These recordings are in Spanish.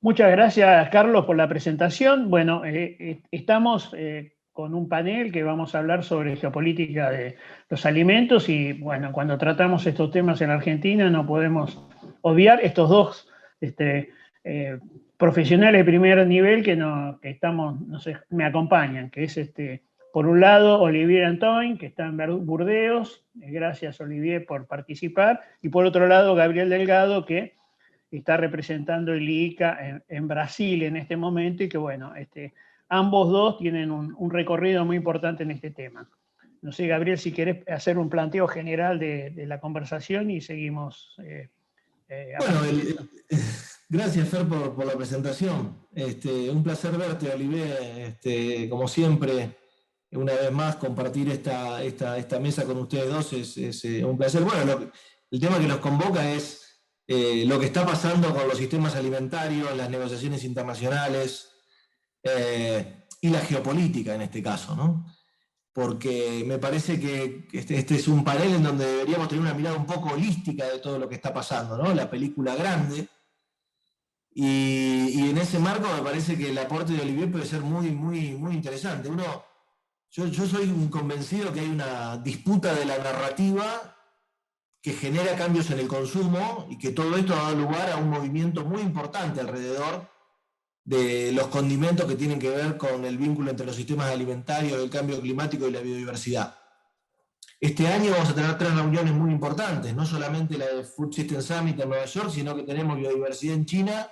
Muchas gracias, Carlos, por la presentación. Bueno, estamos con un panel que vamos a hablar sobre geopolítica de los alimentos y, bueno, cuando tratamos estos temas en Argentina no podemos obviar estos dos profesionales de primer nivel que estamos, no sé, me acompañan, que es por un lado Olivier Antoine, que está en Burdeos. Gracias, Olivier, por participar. Y por otro lado, Gabriel Delgado, que está representando el IICA en Brasil en este momento y que, bueno, ambos dos tienen un recorrido muy importante en este tema. No sé, Gabriel, si querés hacer un planteo general de la conversación y seguimos. Bueno, gracias, Fer, por la presentación. Un placer verte, Olivier. Como siempre, una vez más, compartir esta mesa con ustedes dos es un placer. Bueno, el tema que nos convoca es lo que está pasando con los sistemas alimentarios, las negociaciones internacionales y la geopolítica en este caso, ¿no? Porque me parece que este es un panel en donde deberíamos tener una mirada un poco holística de todo lo que está pasando, ¿no? La película grande. Y en ese marco me parece que el aporte de Olivier puede ser muy, muy, muy interesante. Yo soy un convencido que hay una disputa de la narrativa que genera cambios en el consumo y que todo esto ha dado lugar a un movimiento muy importante alrededor de los condimentos que tienen que ver con el vínculo entre los sistemas alimentarios, el cambio climático y la biodiversidad. Este año vamos a tener 3 reuniones muy importantes, no solamente la de Food System Summit en Nueva York, sino que tenemos biodiversidad en China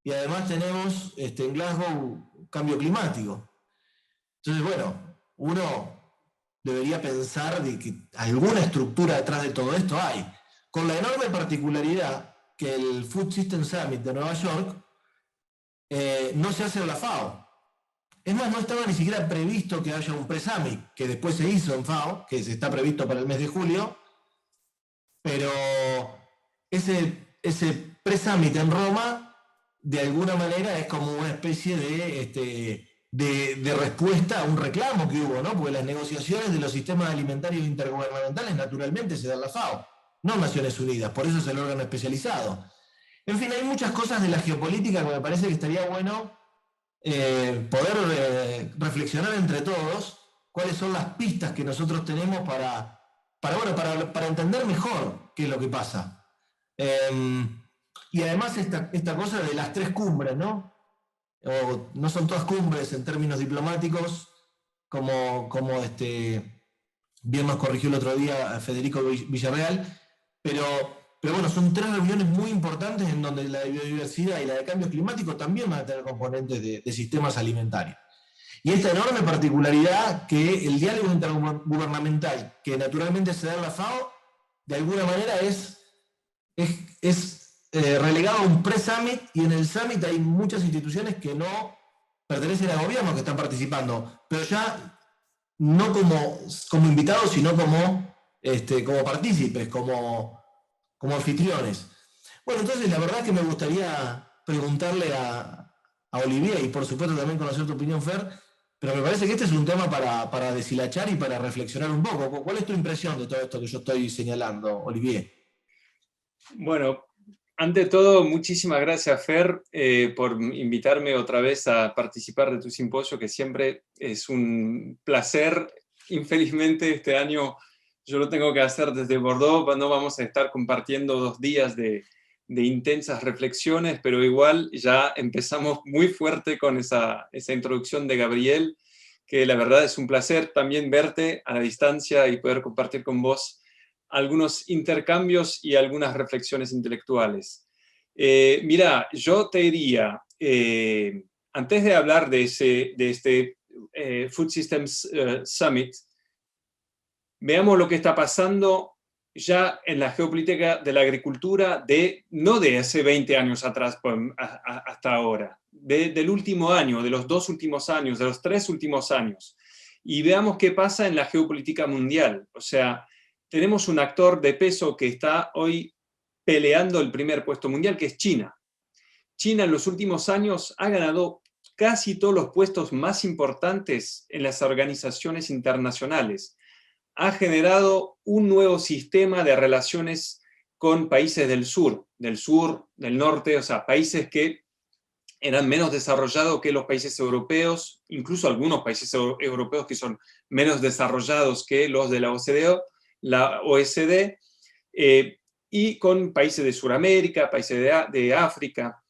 y además tenemos en Glasgow cambio climático. Entonces, bueno, uno debería pensar de que alguna estructura detrás de todo esto hay, con la enorme particularidad que el Food System Summit de Nueva York no se hace en la FAO. Es más, no estaba ni siquiera previsto que haya un pre-summit, que después se hizo en FAO, que se está previsto para el mes de julio, pero ese pre-summit en Roma, de alguna manera, es como una especie de respuesta a un reclamo que hubo, ¿no? Porque las negociaciones de los sistemas alimentarios intergubernamentales naturalmente se dan en la FAO, no Naciones Unidas, por eso es el órgano especializado. En fin, hay muchas cosas de la geopolítica que me parece que estaría bueno poder reflexionar entre todos cuáles son las pistas que nosotros tenemos para entender mejor qué es lo que pasa. Y además esta cosa de las 3 cumbres, ¿no? No son todas cumbres en términos diplomáticos, como bien nos corrigió el otro día Federico Villarreal, pero bueno, son 3 reuniones muy importantes en donde la de biodiversidad y la de cambio climático también van a tener componentes de sistemas alimentarios. Y esta enorme particularidad que el diálogo intergubernamental, que naturalmente se da en la FAO, de alguna manera es relegado a un pre-summit, y en el summit hay muchas instituciones que no pertenecen al gobierno que están participando, pero ya no como invitados, sino como partícipes, como anfitriones. Bueno, entonces la verdad es que me gustaría preguntarle a Olivier, y por supuesto también conocer tu opinión, Fer, pero me parece que este es un tema para deshilachar y para reflexionar un poco. ¿Cuál es tu impresión de todo esto que yo estoy señalando, Olivier? Bueno, ante todo, muchísimas gracias, Fer, por invitarme otra vez a participar de tu simposio, que siempre es un placer. Infelizmente, este año yo lo tengo que hacer desde Bordeaux. No vamos a estar compartiendo 2 días de intensas reflexiones, pero igual ya empezamos muy fuerte con esa introducción de Gabriel, que la verdad es un placer también verte a la distancia y poder compartir con vos algunos intercambios y algunas reflexiones intelectuales. Mira, yo te diría, antes de hablar de este Food Systems Summit, veamos lo que está pasando ya en la geopolítica de la agricultura, no de hace 20 años atrás hasta ahora, del último año, de los 2 últimos años, de los 3 últimos años. Y veamos qué pasa en la geopolítica mundial. O sea, tenemos un actor de peso que está hoy peleando el primer puesto mundial, que es China. China en los últimos años ha ganado casi todos los puestos más importantes en las organizaciones internacionales. Ha generado un nuevo sistema de relaciones con países del sur, del norte, o sea, países que eran menos desarrollados que los países europeos, incluso algunos países europeos que son menos desarrollados que los de la OECD, y con países de Sudamérica, países de África.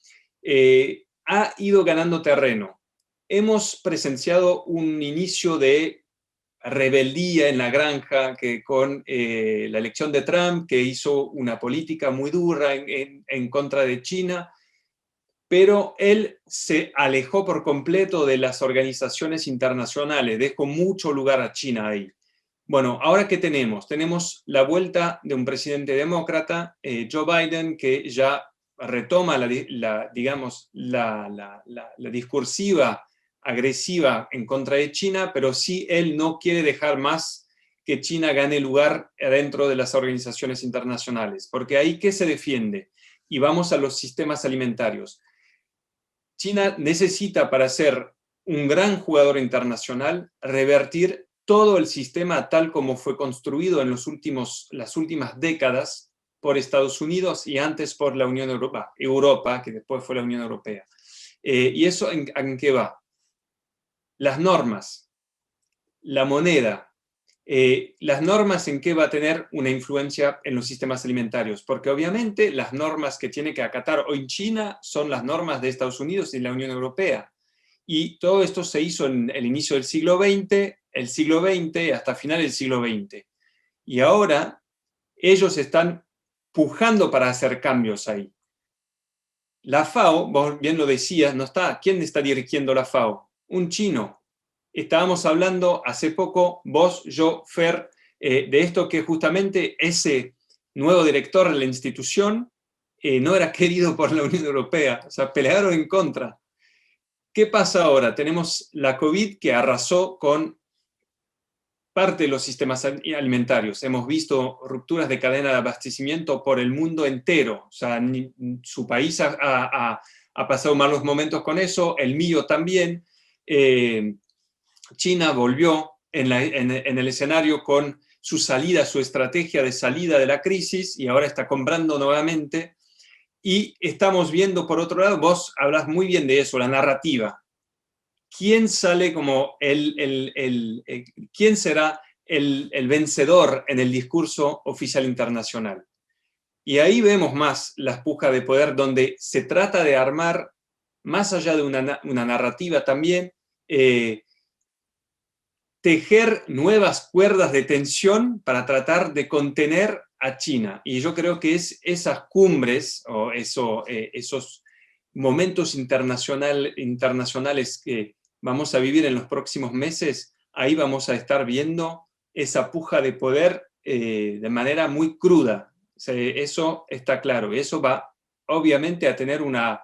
Ha ido ganando terreno. Hemos presenciado un inicio de rebeldía en la granja con la elección de Trump, que hizo una política muy dura en contra de China, pero él se alejó por completo de las organizaciones internacionales, dejó mucho lugar a China ahí. Bueno, ¿ahora qué tenemos? Tenemos la vuelta de un presidente demócrata, Joe Biden, que ya retoma digamos, la discursiva agresiva en contra de China, pero sí él no quiere dejar más que China gane lugar dentro de las organizaciones internacionales, porque ahí ¿qué se defiende? Y vamos a los sistemas alimentarios. China necesita, para ser un gran jugador internacional, revertir todo el sistema tal como fue construido en las últimas décadas por Estados Unidos y antes por la Unión Europa, que después fue la Unión Europea. ¿Y eso en qué va? Las normas, la moneda. Las normas en qué va a tener una influencia en los sistemas alimentarios, porque obviamente las normas que tiene que acatar hoy China son las normas de Estados Unidos y la Unión Europea. Y todo esto se hizo en el inicio del siglo XX, hasta final del siglo XX. Y ahora ellos están pujando para hacer cambios ahí. La FAO, vos bien lo decías, no está. ¿Quién está dirigiendo la FAO? Un chino. Estábamos hablando hace poco, vos, yo, Fer, de esto que justamente ese nuevo director de la institución no era querido por la Unión Europea, o sea, pelearon en contra. ¿Qué pasa ahora? Tenemos la COVID que arrasó con parte de los sistemas alimentarios. Hemos visto rupturas de cadena de abastecimiento por el mundo entero. O sea, su país ha pasado malos momentos con eso, el mío también. China volvió en el escenario con su estrategia de salida de la crisis, y ahora está comprando nuevamente. Y estamos viendo, por otro lado, vos hablas muy bien de eso, la narrativa. ¿Quién sale como quién será el vencedor en el discurso oficial internacional? Y ahí vemos más las pujas de poder, donde se trata de armar, más allá de una narrativa también, tejer nuevas cuerdas de tensión para tratar de contener a China. Y yo creo que es esas cumbres o esos momentos internacionales que vamos a vivir en los próximos meses, ahí vamos a estar viendo esa puja de poder de manera muy cruda. O sea, eso está claro. Eso va obviamente a tener una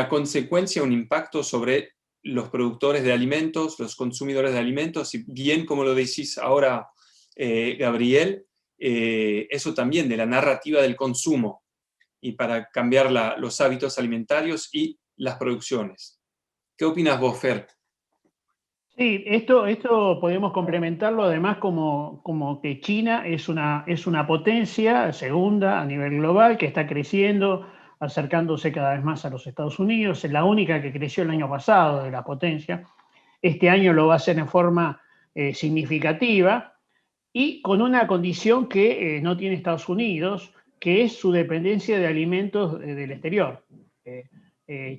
consecuencia, un impacto sobre los productores de alimentos, los consumidores de alimentos, y bien como lo decís ahora, Gabriel, eso también de la narrativa del consumo, y para cambiar los hábitos alimentarios y las producciones. ¿Qué opinas vos, Fer? Sí, esto podemos complementarlo además como que China es una potencia segunda a nivel global que está creciendo, acercándose cada vez más a los Estados Unidos. Es la única que creció el año pasado de la potencia. Este año lo va a hacer en forma significativa y con una condición que no tiene Estados Unidos, que es su dependencia de alimentos del exterior.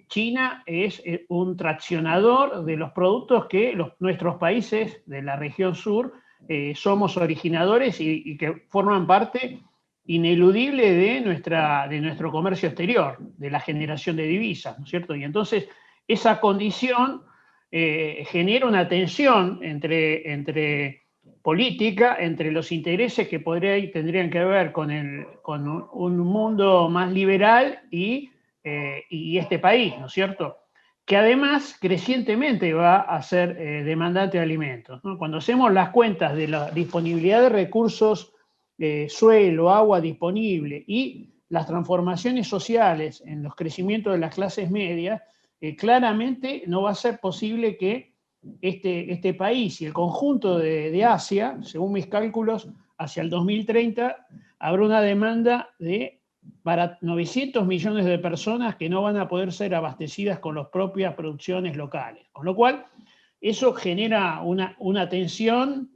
China es un traccionador de los productos que nuestros países de la región sur somos originadores y que forman parte ineludible de nuestro comercio exterior, de la generación de divisas, ¿no es cierto? Y entonces esa condición genera una tensión entre política, entre los intereses que tendrían que ver con un mundo más liberal y este país, ¿no es cierto? Que además crecientemente va a ser demandante de alimentos, ¿no? Cuando hacemos las cuentas de la disponibilidad de recursos, suelo, agua disponible y las transformaciones sociales en los crecimientos de las clases medias, claramente no va a ser posible que este país y el conjunto de Asia, según mis cálculos, hacia el 2030 habrá una demanda para 900 millones de personas que no van a poder ser abastecidas con las propias producciones locales. Con lo cual, eso genera una tensión,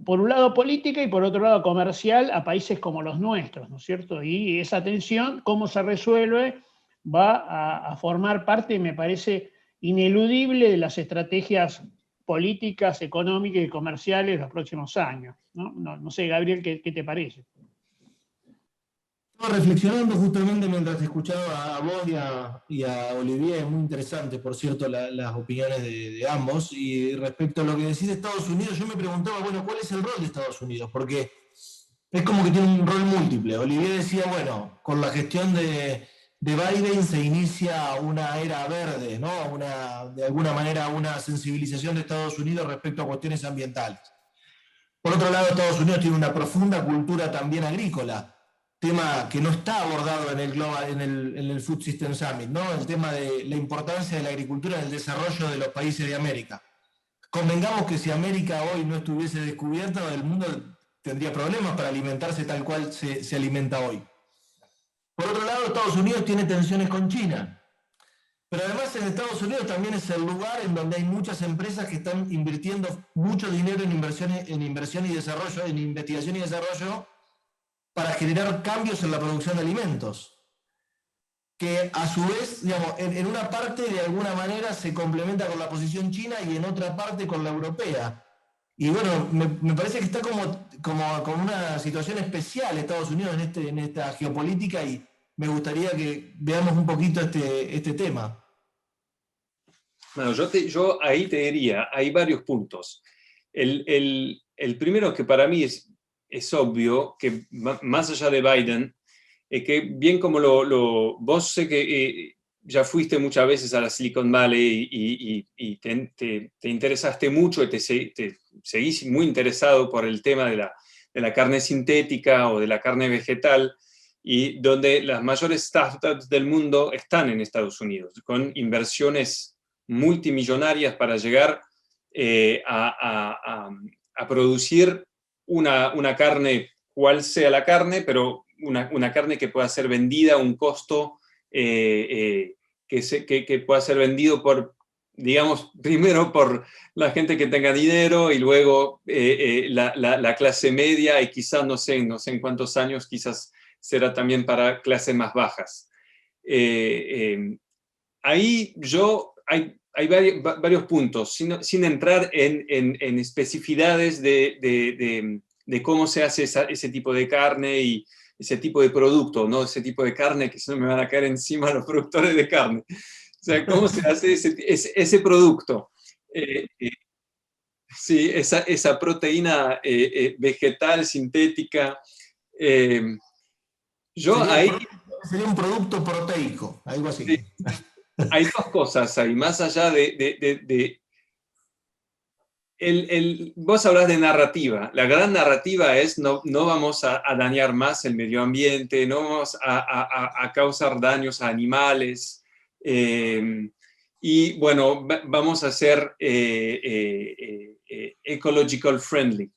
por un lado política y por otro lado comercial, a países como los nuestros, ¿no es cierto? Y esa tensión, cómo se resuelve, va a formar parte, me parece, ineludible de las estrategias políticas, económicas y comerciales de los próximos años. No sé, Gabriel, ¿qué te parece? Estaba reflexionando justamente mientras escuchaba a vos y a Olivier, es muy interesante, por cierto, las opiniones de ambos. Y respecto a lo que decís de Estados Unidos, yo me preguntaba, bueno, ¿cuál es el rol de Estados Unidos? Porque es como que tiene un rol múltiple. Olivier decía, bueno, con la gestión de Biden se inicia una era verde, ¿no? De alguna manera una sensibilización de Estados Unidos respecto a cuestiones ambientales. Por otro lado, Estados Unidos tiene una profunda cultura también agrícola, tema que no está abordado en el Food System Summit, ¿no? El tema de la importancia de la agricultura en el desarrollo de los países de América. Convengamos que si América hoy no estuviese descubierta, el mundo tendría problemas para alimentarse tal cual se alimenta hoy. Por otro lado, Estados Unidos tiene tensiones con China. Pero además en Estados Unidos también es el lugar en donde hay muchas empresas que están invirtiendo mucho dinero en inversión y desarrollo, en investigación y desarrollo, para generar cambios en la producción de alimentos. Que a su vez, digamos, en una parte de alguna manera se complementa con la posición china y en otra parte con la europea. Y bueno, me parece que está como una situación especial Estados Unidos en esta geopolítica y me gustaría que veamos un poquito este tema. Bueno, yo ahí te diría, hay varios puntos. El primero que para mí es obvio, que más allá de Biden, que bien como vos sé que ya fuiste muchas veces a la Silicon Valley y te interesaste mucho y te seguís muy interesado por el tema de la carne sintética o de la carne vegetal, y donde las mayores startups del mundo están en Estados Unidos, con inversiones multimillonarias para llegar a producir una carne, cual sea la carne, pero una carne que pueda ser vendida a un costo que pueda ser vendido por, digamos, primero por la gente que tenga dinero y luego la clase media y quizás, no sé en cuántos años, quizás será también para clases más bajas. Ahí hay varios puntos, sin entrar en especificidades de cómo se hace ese tipo de carne y ese tipo de producto, ¿no? Ese tipo de carne que se me van a caer encima los productores de carne. O sea, cómo se hace ese producto. Sí, esa proteína vegetal, sintética. Sería un producto proteico, algo así. Sí, hay dos cosas ahí, más allá vos hablás de narrativa. La gran narrativa es no vamos a dañar más el medio ambiente, no vamos a causar daños a animales, y bueno, vamos a ser ecological friendly.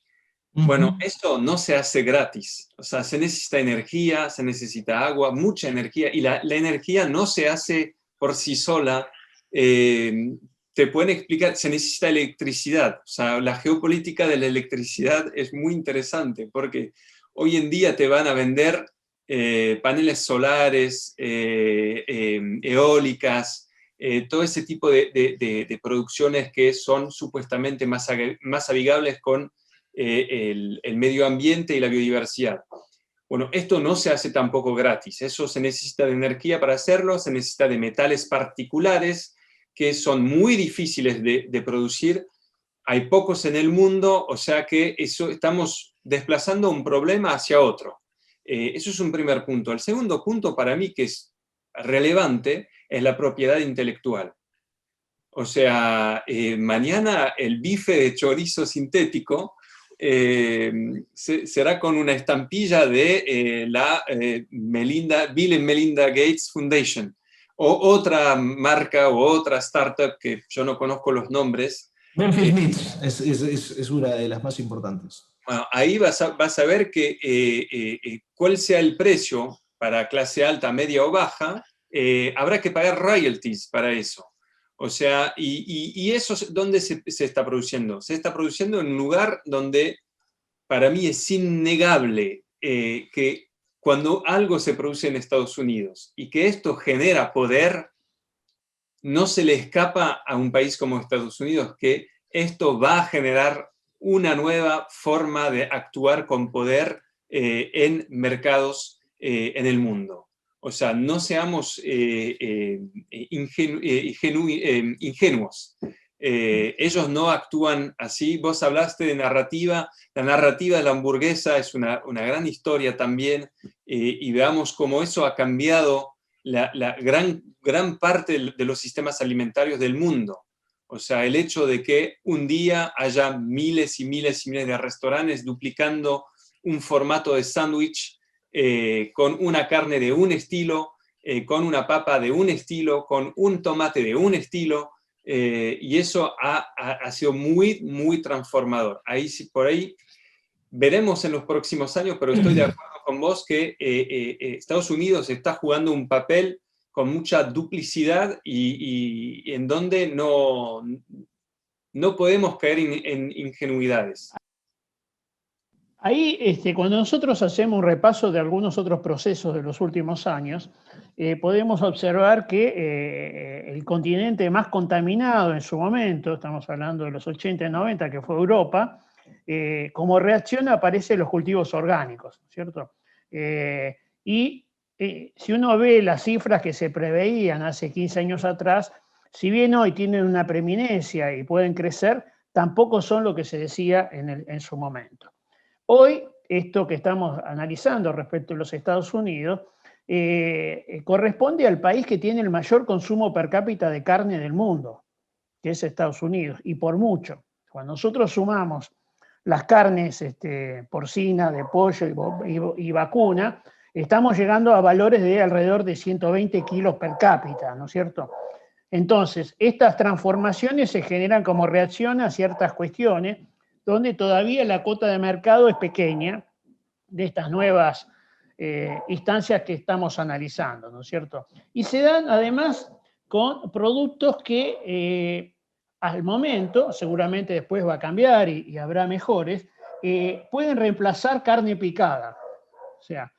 Bueno, esto no se hace gratis. O sea, se necesita energía, se necesita agua, mucha energía, y la energía no se hace por sí sola. Te pueden explicar, se necesita electricidad. O sea, la geopolítica de la electricidad es muy interesante porque hoy en día te van a vender paneles solares, eólicas, todo ese tipo de producciones que son supuestamente más amigables con el medio ambiente y la biodiversidad. Bueno, esto no se hace tampoco gratis. Eso se necesita de energía para hacerlo, se necesita de metales particulares que son muy difíciles de producir. Hay pocos en el mundo, o sea que estamos desplazando un problema hacia otro. Eso es un primer punto. El segundo punto para mí que es relevante es la propiedad intelectual. O sea, mañana el bife de chorizo sintético será con una estampilla de la Bill and Melinda Gates Foundation, o otra marca o otra startup que yo no conozco los nombres. Memphis Meats es una de las más importantes. Bueno, ahí vas a ver que cuál sea el precio para clase alta, media o baja, habrá que pagar royalties para eso. O sea, y eso, ¿dónde se está produciendo? Se está produciendo en un lugar donde para mí es innegable que cuando algo se produce en Estados Unidos y que esto genera poder, no se le escapa a un país como Estados Unidos que esto va a generar una nueva forma de actuar con poder en mercados en el mundo. O sea, no seamos ingenuos. Ellos no actúan así. Vos hablaste de narrativa. La narrativa de la hamburguesa es una gran historia también. Y veamos cómo eso ha cambiado la gran parte de los sistemas alimentarios del mundo. O sea, el hecho de que un día haya miles y miles y miles de restaurantes duplicando un formato de sándwich con una carne de un estilo, con una papa de un estilo, con un tomate de un estilo, y eso ha sido muy, muy transformador. Por ahí veremos en los próximos años, pero estoy de acuerdo con vos que Estados Unidos está jugando un papel con mucha duplicidad y en donde no podemos caer en ingenuidades. Ahí, cuando nosotros hacemos un repaso de algunos otros procesos de los últimos años, podemos observar que el continente más contaminado en su momento, estamos hablando de los 80 y 90, que fue Europa, como reacción aparecen los cultivos orgánicos, ¿cierto? Si uno ve las cifras que se preveían hace 15 años atrás, si bien hoy tienen una preeminencia y pueden crecer, tampoco son lo que se decía en su momento. Hoy, esto que estamos analizando respecto a los Estados Unidos, corresponde al país que tiene el mayor consumo per cápita de carne del mundo, que es Estados Unidos, y por mucho. Cuando nosotros sumamos las carnes porcina, de pollo y vacuna, estamos llegando a valores de alrededor de 120 kilos per cápita, ¿no es cierto? Entonces, estas transformaciones se generan como reacción a ciertas cuestiones donde todavía la cuota de mercado es pequeña de estas nuevas instancias que estamos analizando, ¿no es cierto? Y se dan además con productos que al momento, seguramente después va a cambiar y habrá mejores, pueden reemplazar carne picada. O sea,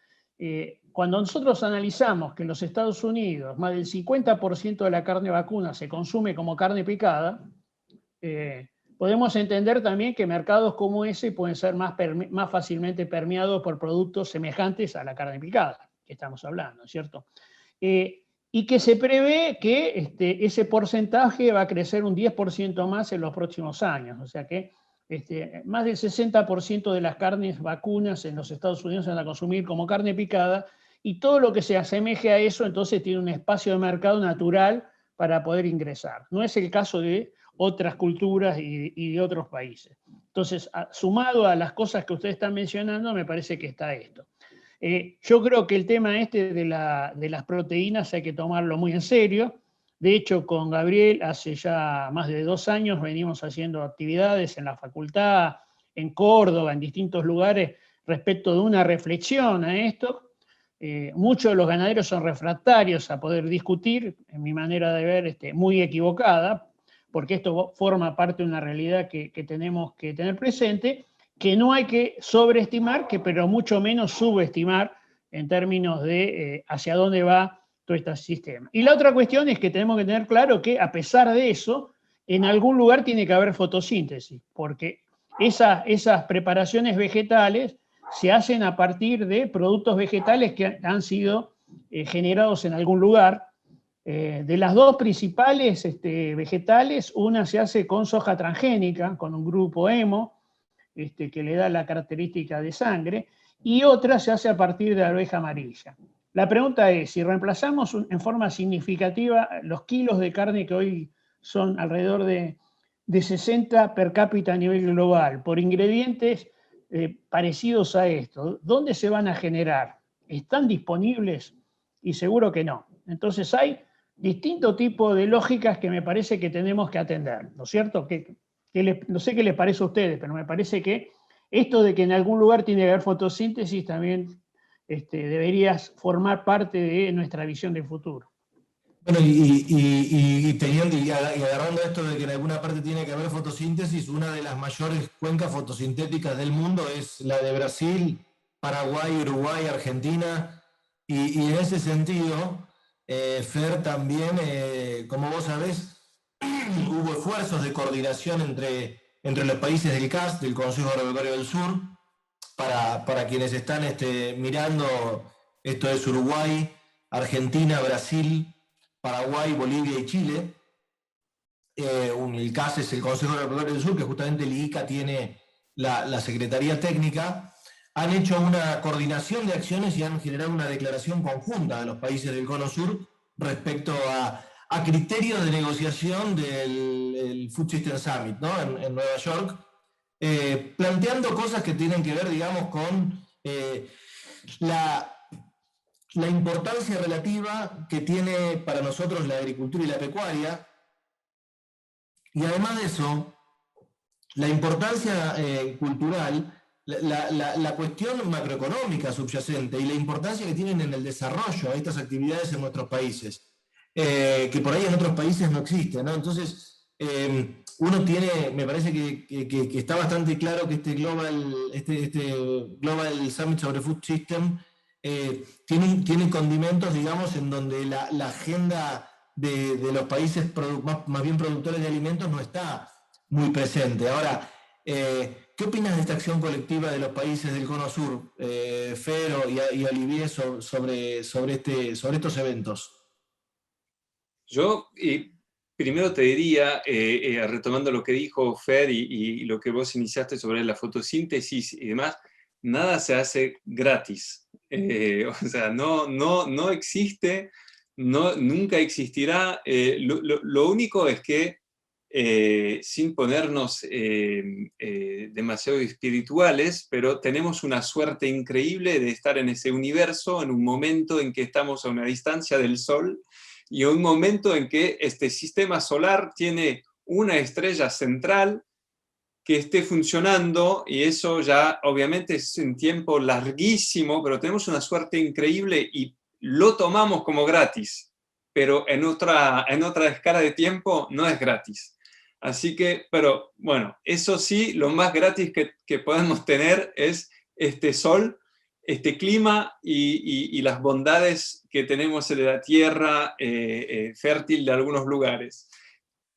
cuando nosotros analizamos que en los Estados Unidos más del 50% de la carne vacuna se consume como carne picada, podemos entender también que mercados como ese pueden ser más fácilmente permeados por productos semejantes a la carne picada, que estamos hablando, ¿cierto? Y que se prevé que ese porcentaje va a crecer un 10% más en los próximos años. O sea que más del 60% de las carnes vacunas en los Estados Unidos se van a consumir como carne picada, y todo lo que se asemeje a eso entonces tiene un espacio de mercado natural para poder ingresar. No es el caso de otras culturas y de otros países. Entonces, sumado a las cosas que ustedes están mencionando, me parece que está esto. Yo creo que el tema de las proteínas hay que tomarlo muy en serio. De hecho, con Gabriel hace ya más de 2 años venimos haciendo actividades en la facultad, en Córdoba, en distintos lugares, respecto de una reflexión a esto. Muchos de los ganaderos son refractarios a poder discutir, en mi manera de ver, muy equivocada, porque esto forma parte de una realidad que tenemos que tener presente, que no hay que sobreestimar, pero mucho menos subestimar en términos de hacia dónde va todo este sistema. Y la otra cuestión es que tenemos que tener claro que, a pesar de eso, en algún lugar tiene que haber fotosíntesis, porque esas preparaciones vegetales se hacen a partir de productos vegetales que han sido generados en algún lugar. De las 2 principales vegetales, una se hace con soja transgénica, con un grupo hemo, que le da la característica de sangre, y otra se hace a partir de la arveja amarilla. La pregunta es, si reemplazamos en forma significativa los kilos de carne que hoy son alrededor de de 60 per cápita a nivel global, por ingredientes parecidos a esto, ¿dónde se van a generar? ¿Están disponibles? Y seguro que no. Entonces hay distintos tipos de lógicas que me parece que tenemos que atender, ¿no es cierto? No sé qué les parece a ustedes, pero me parece que esto de que en algún lugar tiene que haber fotosíntesis también debería formar parte de nuestra visión del futuro. Bueno, y agarrando esto de que en alguna parte tiene que haber fotosíntesis, una de las mayores cuencas fotosintéticas del mundo es la de Brasil, Paraguay, Uruguay, Argentina, y en ese sentido, Fer, también, como vos sabés, hubo esfuerzos de coordinación entre los países del CAS, del Consejo Agropecuario del Sur, para quienes están mirando, esto es Uruguay, Argentina, Brasil, Paraguay, Bolivia y Chile. El CAS es el Consejo Agropecuario del Sur, que justamente el IICA tiene la Secretaría Técnica. Han hecho una coordinación de acciones y han generado una declaración conjunta de los países del Cono Sur respecto a criterios de negociación del Food System Summit, ¿no? en Nueva York, planteando cosas que tienen que ver, digamos, con la importancia relativa que tiene para nosotros la agricultura y la pecuaria, y además de eso, la importancia cultural, la cuestión macroeconómica subyacente y la importancia que tienen en el desarrollo de estas actividades en nuestros países, que por ahí en otros países no existen, ¿no? Entonces, uno tiene, me parece que está bastante claro que este Global Summit sobre Food System tiene condimentos, digamos, en donde la agenda de los países más bien productores de alimentos no está muy presente. Ahora, ¿qué opinas de esta acción colectiva de los países del Cono Sur, Fero y Olivier, sobre estos eventos? Yo primero te diría, retomando lo que dijo Fer y lo que vos iniciaste sobre la fotosíntesis y demás, nada se hace gratis. O sea, no existe, nunca existirá. Lo único es que, sin ponernos demasiado espirituales, pero tenemos una suerte increíble de estar en ese universo, en un momento en que estamos a una distancia del Sol, y un momento en que este sistema solar tiene una estrella central que esté funcionando, y eso ya obviamente es un tiempo larguísimo, pero tenemos una suerte increíble y lo tomamos como gratis, pero en otra escala de tiempo no es gratis. Así que, pero bueno, eso sí, lo más gratis que podemos tener es este sol, este clima y las bondades que tenemos en la tierra fértil de algunos lugares.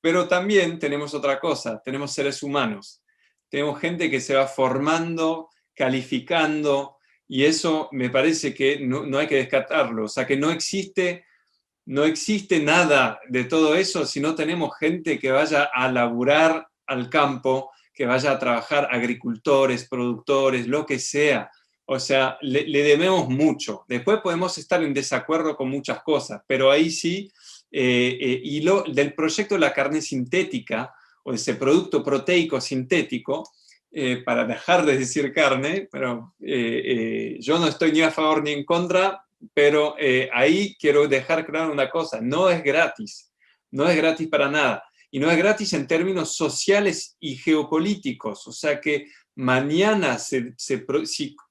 Pero también tenemos otra cosa, tenemos seres humanos, tenemos gente que se va formando, calificando, y eso me parece que no hay que descartarlo. O sea, que no existe nada de todo eso si no tenemos gente que vaya a laburar al campo, que vaya a trabajar, agricultores, productores, lo que sea. O sea, le debemos mucho. Después podemos estar en desacuerdo con muchas cosas, pero ahí sí. Del proyecto de la carne sintética, o ese producto proteico sintético, para dejar de decir carne, pero yo no estoy ni a favor ni en contra, pero ahí quiero dejar claro una cosa: no es gratis para nada, y no es gratis en términos sociales y geopolíticos. O sea que mañana, si,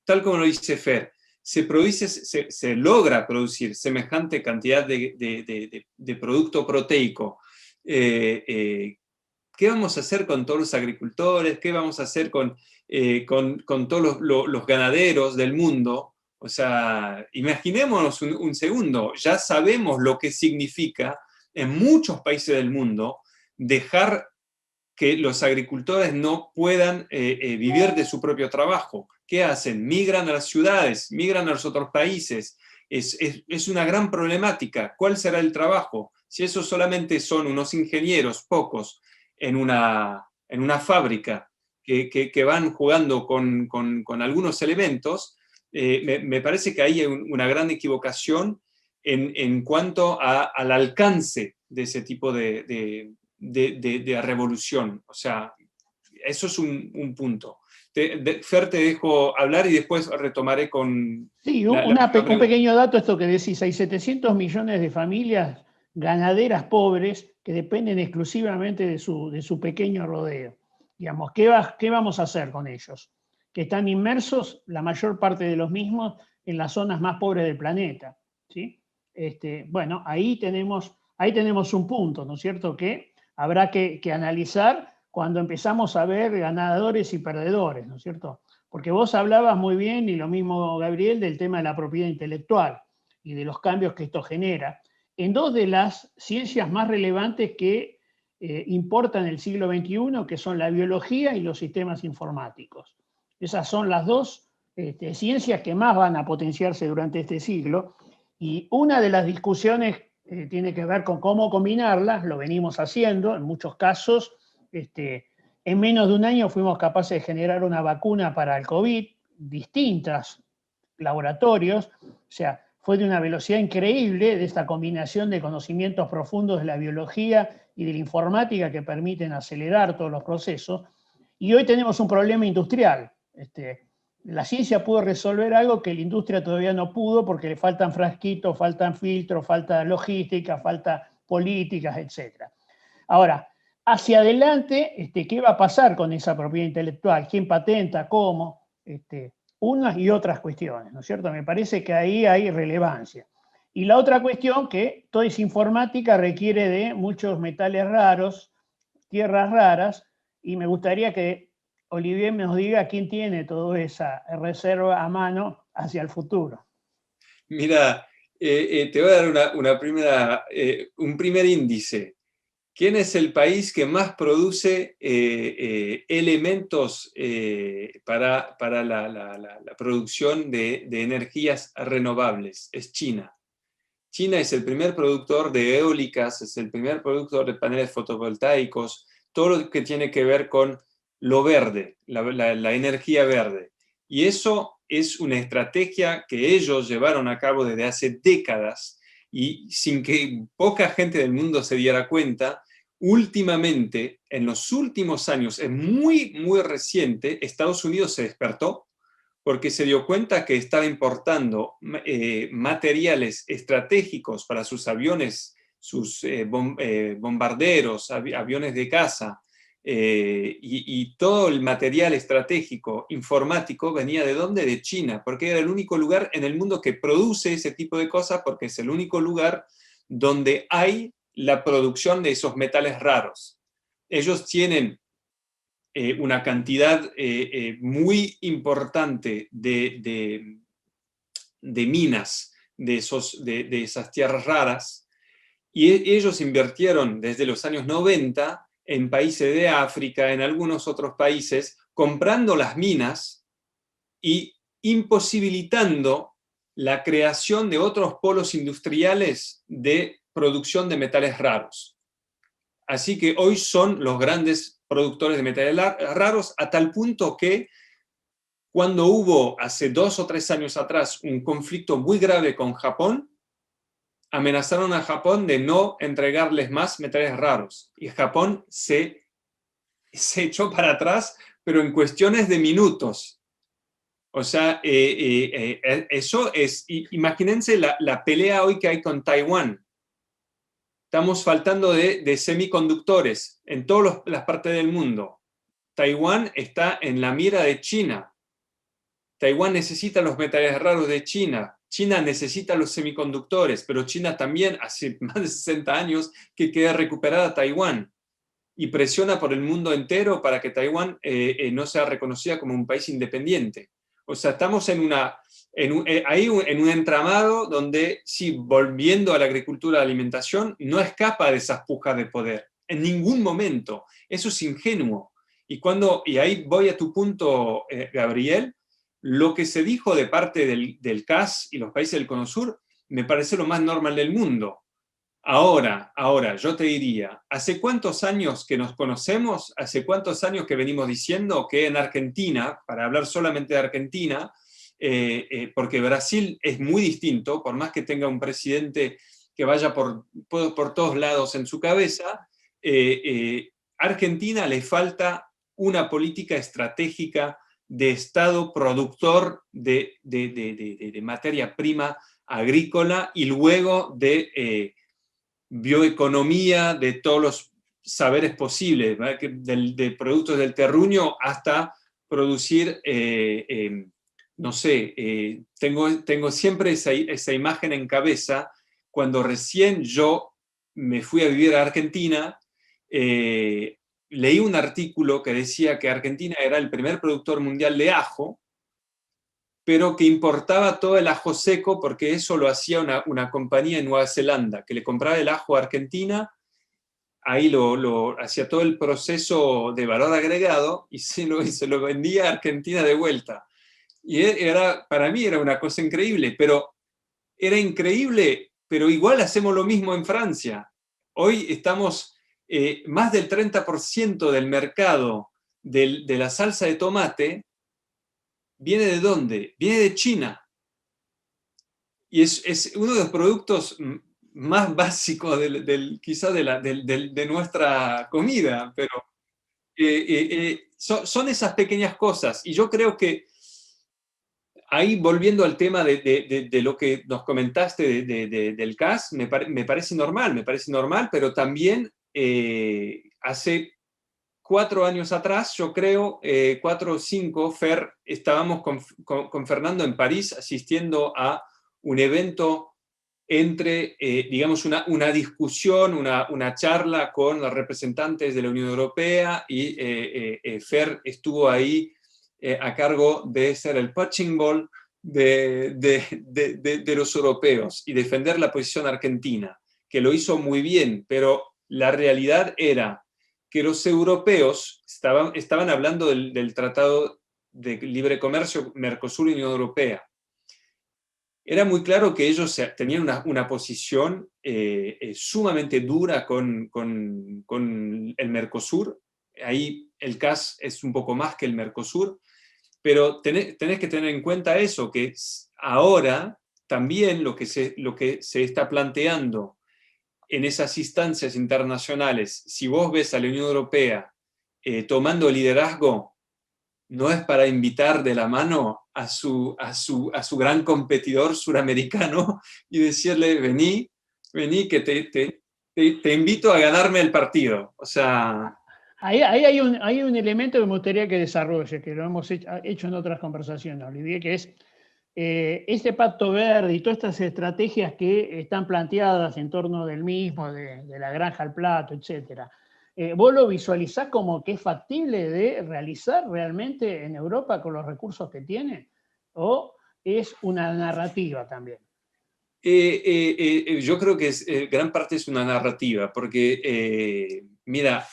tal como lo dice Fer, se logra producir semejante cantidad de producto proteico, ¿qué vamos a hacer con todos los agricultores? ¿Qué vamos a hacer con todos los ganaderos del mundo? O sea, imaginémonos un segundo, ya sabemos lo que significa en muchos países del mundo dejar que los agricultores no puedan vivir de su propio trabajo. ¿Qué hacen? Migran a las ciudades, migran a los otros países. Es una gran problemática. ¿Cuál será el trabajo? Si esos solamente son unos ingenieros, pocos, en una fábrica que van jugando con algunos elementos, me parece que hay una gran equivocación en cuanto al alcance de ese tipo de de revolución. O sea, eso es un punto. Fer, te dejo hablar y después retomaré con... Sí, un pequeño dato, esto que decís, hay 700 millones de familias ganaderas pobres que dependen exclusivamente de su pequeño rodeo. Digamos, ¿qué vamos a hacer con ellos? Que están inmersos, la mayor parte de los mismos, en las zonas más pobres del planeta, ¿sí? Bueno, ahí tenemos un punto, ¿no es cierto?, que habrá que analizar cuando empezamos a ver ganadores y perdedores, ¿no es cierto? Porque vos hablabas muy bien, y lo mismo Gabriel, del tema de la propiedad intelectual y de los cambios que esto genera en dos de las ciencias más relevantes que importan el siglo XXI, que son la biología y los sistemas informáticos. Esas son las dos ciencias que más van a potenciarse durante este siglo, y una de las discusiones tiene que ver con cómo combinarlas. Lo venimos haciendo en muchos casos. En menos de un año fuimos capaces de generar una vacuna para el COVID, distintos laboratorios, o sea, fue de una velocidad increíble, de esta combinación de conocimientos profundos de la biología y de la informática que permiten acelerar todos los procesos. Y hoy tenemos un problema industrial. La ciencia pudo resolver algo que la industria todavía no pudo, porque le faltan frasquitos, faltan filtros, falta logística, falta políticas, etc. Ahora, hacia adelante, ¿qué va a pasar con esa propiedad intelectual? ¿Quién patenta? ¿Cómo? Unas y otras cuestiones, ¿no es cierto? Me parece que ahí hay relevancia. Y la otra cuestión, que toda esa informática requiere de muchos metales raros, tierras raras, y me gustaría que Olivier nos diga quién tiene toda esa reserva a mano hacia el futuro. Mira, te voy a dar un primer índice. ¿Quién es el país que más produce elementos para la producción de energías renovables? Es China. China es el primer productor de eólicas, es el primer productor de paneles fotovoltaicos, todo lo que tiene que ver con lo verde, la energía verde. Y eso es una estrategia que ellos llevaron a cabo desde hace décadas, y sin que poca gente del mundo se diera cuenta. Últimamente, en los últimos años, es muy, muy reciente, Estados Unidos se despertó porque se dio cuenta que estaba importando materiales estratégicos para sus aviones, sus bombarderos, aviones de caza, y todo el material estratégico informático venía ¿de dónde? De China, porque era el único lugar en el mundo que produce ese tipo de cosas, porque es el único lugar donde hay la producción de esos metales raros. Ellos tienen una cantidad muy importante de minas de esas tierras raras, y ellos invirtieron desde los años 90 en países de África, en algunos otros países, comprando las minas y imposibilitando la creación de otros polos industriales de producción de metales raros. Así que hoy son los grandes productores de metales raros, a tal punto que cuando hubo hace 2 o 3 años atrás un conflicto muy grave con Japón, amenazaron a Japón de no entregarles más metales raros, y Japón se echó para atrás, pero en cuestiones de minutos. O sea, eso es, imagínense la pelea hoy que hay con Taiwán. Estamos faltando de semiconductores en todas las partes del mundo. Taiwán está en la mira de China. Taiwán necesita los metales raros de China. China necesita los semiconductores, pero China también hace más de 60 años que queda recuperada Taiwán, y presiona por el mundo entero para que Taiwán no sea reconocida como un país independiente. O sea, estamos en un entramado donde, sí, volviendo a la agricultura de alimentación, no escapa de esas pujas de poder, en ningún momento. Eso es ingenuo. Y ahí voy a tu punto, Gabriel, lo que se dijo de parte del CAS y los países del Cono Sur me parece lo más normal del mundo. Ahora, yo te diría, ¿hace cuántos años que nos conocemos? ¿Hace cuántos años que venimos diciendo que en Argentina, para hablar solamente de Argentina, porque Brasil es muy distinto, por más que tenga un presidente que vaya por todos lados en su cabeza, Argentina le falta una política estratégica de Estado productor de materia prima agrícola y luego de bioeconomía, de todos los saberes posibles, de productos del terruño hasta producir, no sé, tengo siempre esa imagen en cabeza. Cuando recién yo me fui a vivir a Argentina, leí un artículo que decía que Argentina era el primer productor mundial de ajo, pero que importaba todo el ajo seco porque eso lo hacía una compañía en Nueva Zelanda, que le compraba el ajo a Argentina, ahí lo hacía todo el proceso de valor agregado y se lo vendía a Argentina de vuelta. Y para mí era una cosa increíble, pero era increíble, pero igual hacemos lo mismo en Francia. Hoy estamos, más del 30% del mercado de la salsa de tomate viene ¿de dónde? Viene de China. Y es uno de los productos más básicos quizás de nuestra comida, pero son esas pequeñas cosas. Y yo creo que ahí, volviendo al tema de lo que nos comentaste del CAS, me parece normal, pero también hace 4 años atrás, yo creo, 4 o 5, Fer, estábamos con Fernando en París asistiendo a un evento entre, digamos, una discusión, una charla con los representantes de la Unión Europea y Fer estuvo ahí a cargo de ser el punching ball de los europeos y defender la posición argentina, que lo hizo muy bien, pero la realidad era que los europeos estaban hablando del Tratado de Libre Comercio Mercosur y Unión Europea. Era muy claro que ellos tenían una posición sumamente dura con el Mercosur. Ahí el CAS es un poco más que el Mercosur, pero tenés que tener en cuenta eso, que ahora también lo que se está planteando en esas instancias internacionales, si vos ves a la Unión Europea tomando liderazgo, no es para invitar de la mano a su gran competidor suramericano y decirle, vení que te invito a ganarme el partido. O sea... Ahí hay un elemento que me gustaría que desarrolle, que lo hemos hecho en otras conversaciones, Olivier, que es este pacto verde y todas estas estrategias que están planteadas en torno del mismo, de la granja al plato, etc. ¿Vos lo visualizás como que es factible de realizar realmente en Europa con los recursos que tiene? ¿O es una narrativa también? Yo creo que gran parte es una narrativa, porque, mira,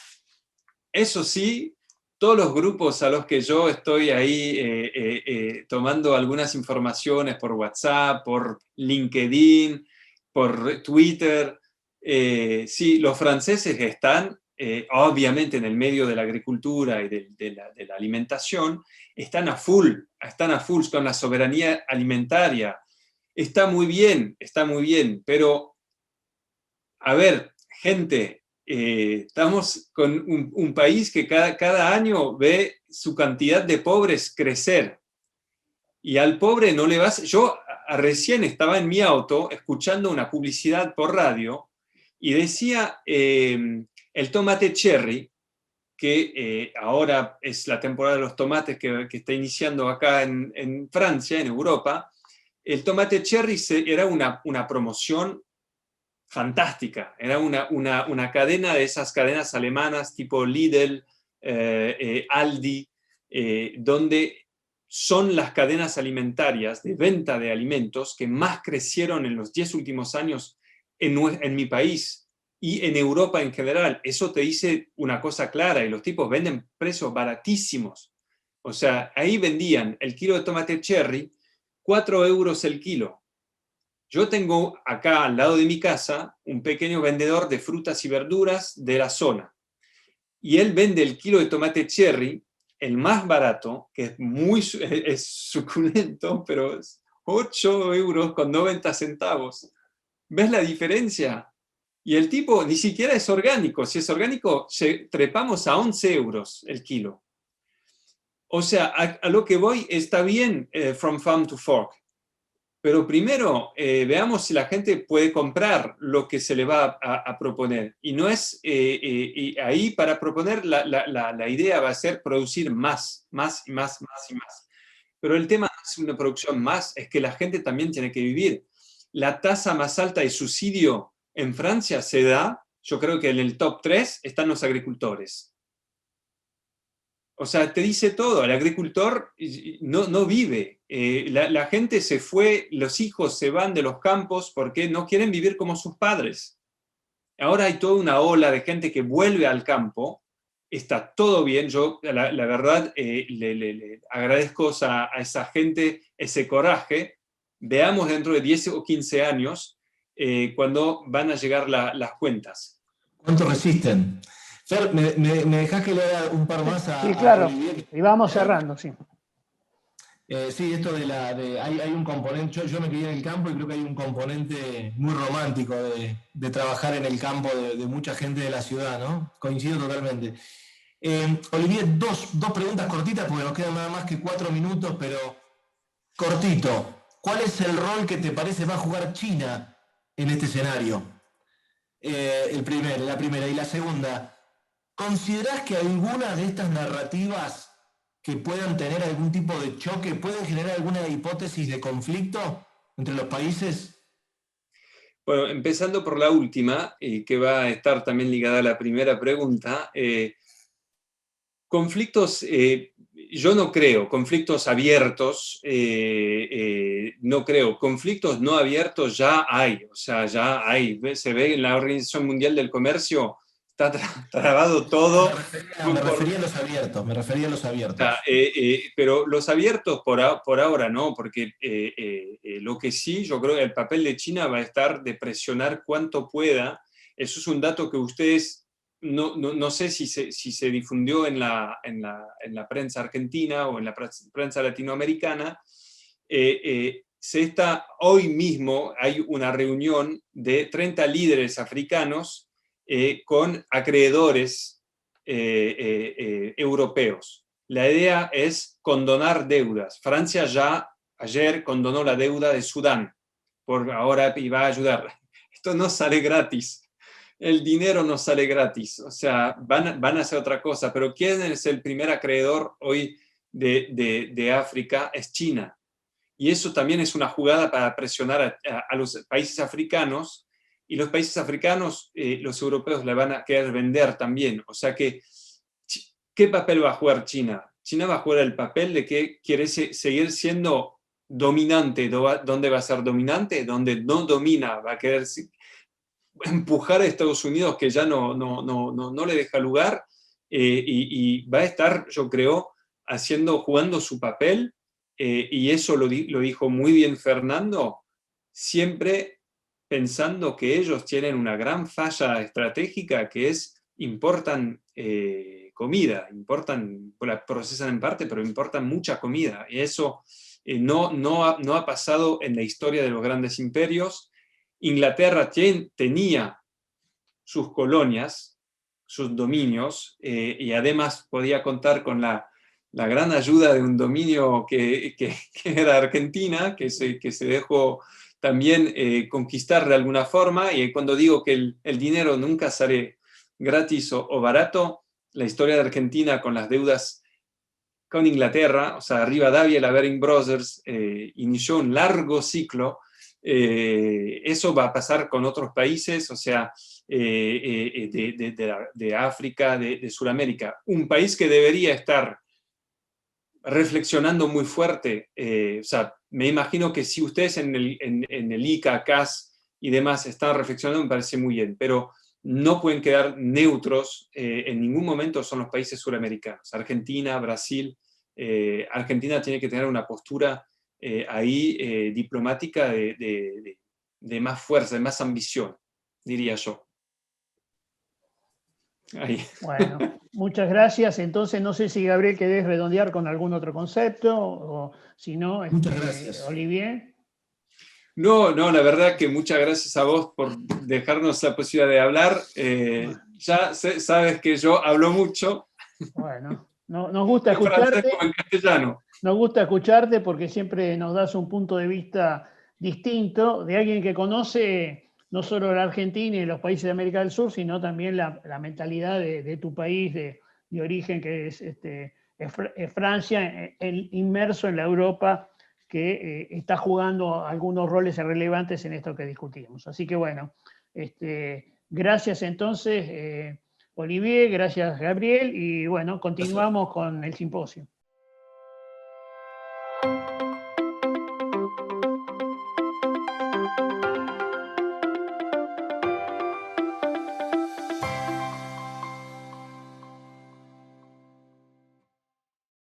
eso sí, todos los grupos a los que yo estoy ahí tomando algunas informaciones por WhatsApp, por LinkedIn, por Twitter, sí, los franceses están, obviamente en el medio de la agricultura y de la alimentación, están a full con la soberanía alimentaria. Está muy bien, pero, a ver, gente, estamos con un país que cada año ve su cantidad de pobres crecer. Y al pobre no le vas... Yo recién estaba en mi auto escuchando una publicidad por radio y decía el tomate cherry, que ahora es la temporada de los tomates que está iniciando acá en Francia, en Europa. El tomate cherry era una promoción fantástica. Era una cadena de esas cadenas alemanas tipo Lidl, Aldi, donde son las cadenas alimentarias de venta de alimentos que más crecieron en los 10 últimos años en mi país y en Europa en general. Eso te dice una cosa clara, y los tipos venden precios baratísimos. O sea, ahí vendían el kilo de tomate cherry 4 euros el kilo. Yo tengo acá al lado de mi casa un pequeño vendedor de frutas y verduras de la zona. Y él vende el kilo de tomate cherry, el más barato, que es suculento, pero es 8 euros con 90 centavos. ¿Ves la diferencia? Y el tipo ni siquiera es orgánico. Si es orgánico, trepamos a 11 euros el kilo. O sea, a lo que voy, está bien from farm to fork. Pero primero veamos si la gente puede comprar lo que se le va a proponer. Y no es, y ahí para proponer la idea va a ser producir más y más y más y más. Pero el tema no es una producción más, es que la gente también tiene que vivir. La tasa más alta de suicidio en Francia se da, yo creo que en el top 3 están los agricultores. O sea, te dice todo, el agricultor no vive. La gente se fue, los hijos se van de los campos porque no quieren vivir como sus padres. Ahora hay toda una ola de gente que vuelve al campo, está todo bien. Yo, la verdad, le agradezco a esa gente ese coraje. Veamos dentro de 10 o 15 años cuando van a llegar las cuentas. ¿Cuánto resisten? Fer, ¿me dejás que le haga un par más a, sí, claro. a Olivier? Y vamos cerrando, sí. Sí, esto hay un componente, yo me crié en el campo y creo que hay un componente muy romántico de trabajar en el campo de mucha gente de la ciudad, ¿no? Coincido totalmente. Olivier, dos preguntas cortitas porque nos quedan nada más que 4 minutos, pero cortito. ¿Cuál es el rol que te parece va a jugar China en este escenario? La primera. Y la segunda, ¿considerás que alguna de estas narrativas que puedan tener algún tipo de choque pueden generar alguna hipótesis de conflicto entre los países? Bueno, empezando por la última, que va a estar también ligada a la primera pregunta. Conflictos, yo no creo, conflictos abiertos, no creo. Conflictos no abiertos ya hay, o sea, ya hay. Se ve en la Organización Mundial del Comercio, está trabado todo. Me refería a los abiertos, Pero los abiertos por ahora no, porque lo que sí, yo creo que el papel de China va a estar de presionar cuanto pueda. Eso es un dato que ustedes, no sé si se difundió en la prensa argentina o en la prensa latinoamericana. Hoy mismo hay una reunión de 30 líderes africanos con acreedores europeos. La idea es condonar deudas. Francia ya ayer condonó la deuda de Sudán, por ahora iba a ayudar. Esto no sale gratis. El dinero no sale gratis. O sea, van a hacer otra cosa. Pero ¿quién es el primer acreedor hoy de África? Es China. Y eso también es una jugada para presionar a los países africanos. Y los países africanos, los europeos le van a querer vender también. O sea que, ¿qué papel va a jugar China? China va a jugar el papel de que quiere seguir siendo dominante. ¿Dónde va a ser dominante? Donde no domina, va a querer empujar a Estados Unidos, que ya no le deja lugar, y va a estar, yo creo, jugando su papel, y eso lo dijo muy bien Fernando, siempre pensando que ellos tienen una gran falla estratégica, que es importan comida, la procesan en parte, pero importan mucha comida, y eso no ha pasado en la historia de los grandes imperios. Inglaterra tenía sus colonias, sus dominios, y además podía contar con la gran ayuda de un dominio que era Argentina, que se dejó también conquistar de alguna forma. Y cuando digo que el dinero nunca sale gratis o barato, la historia de Argentina con las deudas con Inglaterra, o sea, Rivadavia y la Baring Brothers, inició un largo ciclo. Eso va a pasar con otros países, o sea, de África, de Sudamérica. Un país que debería estar reflexionando muy fuerte, o sea, me imagino que si ustedes en el ICA, CAS y demás están reflexionando, me parece muy bien, pero no pueden quedar neutros en ningún momento. Son los países suramericanos, Argentina, Brasil. Argentina tiene que tener una postura ahí diplomática de más fuerza, de más ambición, diría yo. Ahí. Bueno, muchas gracias. Entonces, no sé si Gabriel querés redondear con algún otro concepto, o si no, muchas gracias. Olivier. No, la verdad que muchas gracias a vos por dejarnos la posibilidad de hablar. Ya sabes que yo hablo mucho. Bueno, nos gusta En francés escucharte. como en castellano. Nos gusta escucharte porque siempre nos das un punto de vista distinto de alguien que conoce no solo la Argentina y los países de América del Sur, sino también la mentalidad de tu país de origen, que es Francia, inmerso en la Europa que está jugando algunos roles relevantes en esto que discutimos. Así que bueno, gracias entonces, Olivier, gracias Gabriel, y bueno, continuamos con el simposio.